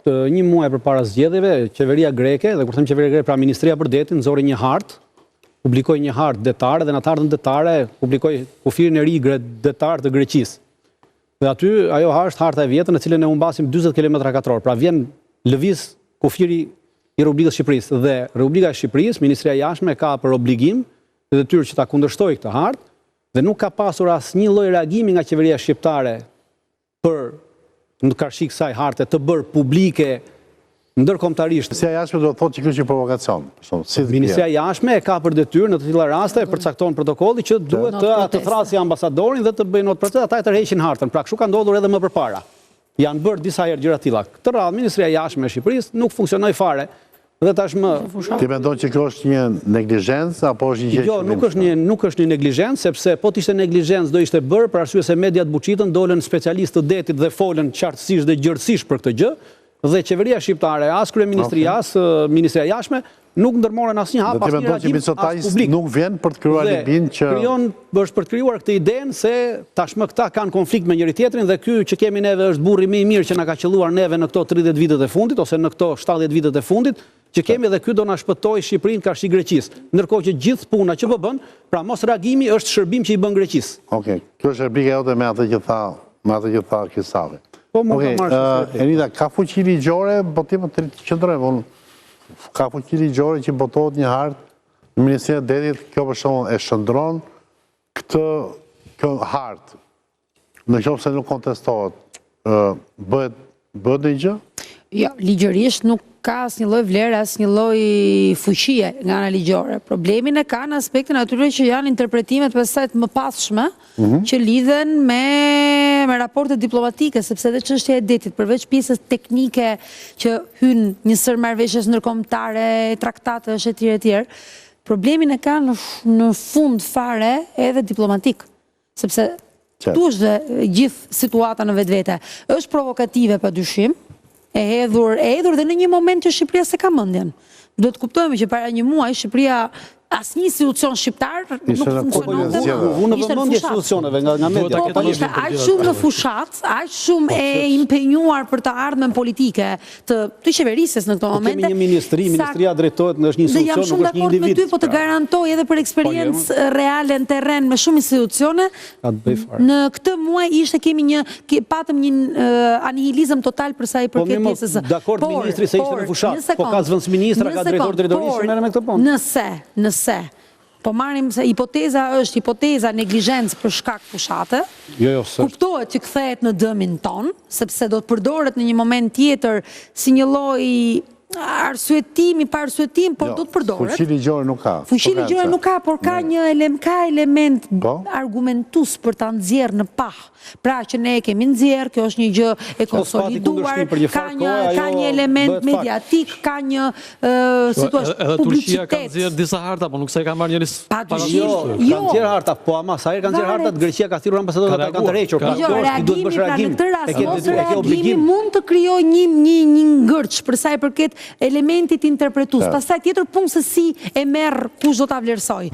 një muaj përpara zgjedhjeve, qeveria greke, dhe kur them qeveria greke, pra Ministria për Detin, nxori një hartë, publikoi një hartë detare dhe në atë hartën detare publikoi kufirin e ri detar të Greqisë. Dhe aty ajo është harta e vjetër në cilën ne humbasim 40 km2. Pra vjen lëviz kufiri i Republikës Shqipërisë dhe Republika e Shqipërisë, Ministria e Jashtme ka për obligim dhe detyrë që ta kundërshtojë këtë hartë dhe nuk ka pasur asnjë lloj reagimi nga qeveria shqiptare për në karshi kësaj harte të bërë publike ndërkombëtarisht. Ministria e Jashtme do të thotë që kjo është një provokacion. Ministria e Jashtme e ka për detyrë në të tilla raste përcakton protokolli që duhet të thrasë ambasadorin dhe të bëjë not proces, ata e tërheqin hartën. Pra kështu ka ndodhur edhe më përpara. Janë bërë disa herë gjëra të tilla. Këtë radhë Ministria e Jashtme e Shqipërisë nuk funksionoi fare. Dhe tashmë ti mendon që kjo është një neglizhencë apo është një gjë? Jo, nuk është një neglizhencë, sepse po të ishte neglizhencë do ishte bërë për arsye se mediat buçitën, dolën specialistë të detit dhe folën qartësisht dhe gjërësisht për këtë gjë, dhe qeveria shqiptare, as kryeministria, as Ministria e Jashtme nuk ndërmorën asnjë hap, asnjë reagim as publik. Nuk vjen për të krijuar libin që është për të krijuar këtë idenë se tashmë këta kanë konflikt me njëri tjetrin dhe ky që kemi neve është burri më i mirë që na ka qelluar neve në këto 30 vitet e fundit ose në këto 70 vitet e fundit, që kemi dhe ky do na shpëtoj Shqipërinë karshi Greqisë. Ndërkohë që gjithë puna që po bën, pra mos reagimi është shërbim që i bën Greqisë. Okej, kjo është replika jote me atë që tha Kisavi. Po më ka marrë. Enida, ka fuqi ligjore, po ti më të qëndrojmë. Ka fuqi ligjore që botohet një hartë në Ministrinë e Detit, kjo për shembull e shndron këtë hartë. Në qoftë se nuk kontestohet, bëhet një gjë? Jo, ligjërisht nuk ka asnjë lloj vlere, asnjë lloj fuqie nga ana ligjore. Problemin e ka në aspektin atyre që janë interpretimet pastaj të mëpasshme që lidhen me raportet diplomatike, sepse edhe çështja e detit, përveç pjesës teknike që hyn njësër marrëveshjes ndërkombëtare, traktatesh etj. Problemin e ka në fund fare edhe diplomatik, sepse tu është gjithë situata në vetvete. Është provokative padyshim, e hedhur dhe në një moment që Shqipëria se ka mendjen. Do të kuptojmë që para një muaj Shqipëria asnjë institucion shqiptar nuk funksiononte. Unë në vëmendje institucioneve nga media. Po ishte aq shumë në fushat, aq shumë e impenjuar për të ardhmen politike të qeverisjes në këto momente. Kemi një ministria drejtohet në është një institucion, nuk është një individ. Dhe jam shumë dakord me ty, po të garantoj edhe për eksperiencë reale në terren me shumë institucione. Në këtë muaj patëm një anihilizëm total për sa i përket pjesës. Dakord ministri se ishte në fushat, po ka zëvendës ministra, ka drejtor drejtorisë merr me këtë punë. Nëse, po marrim se hipoteza është hipoteza neglizhencë për shkak fushate, kuptohet që kthehet në dëmin ton, sepse do të përdoret në një moment tjetër si një lloj arsyetim, por do të përdoret. Fuqi ligjore nuk ka. Fuqi ligjore nuk ka, por ka një element argumentues për ta nxjerrë në pah. Pra që ne e kemi nxjerrë, kjo është një gjë e konsoliduar, ka një element mediatik, ka një edhe Turqia ka nxjerrë disa harta, po nuk se ka marrë njëri parasysh. Jo, ka nxjerrë harta, po ama sa herë ka nxjerrë hartat, Greqia ka thirrur ambasadorët ata kanë tërhequr. Reagimi mund të krijojë një ngërç për sa i përket elementit interpretues. Pastaj tjetër punë se si e merr kush do ta vlerësoj.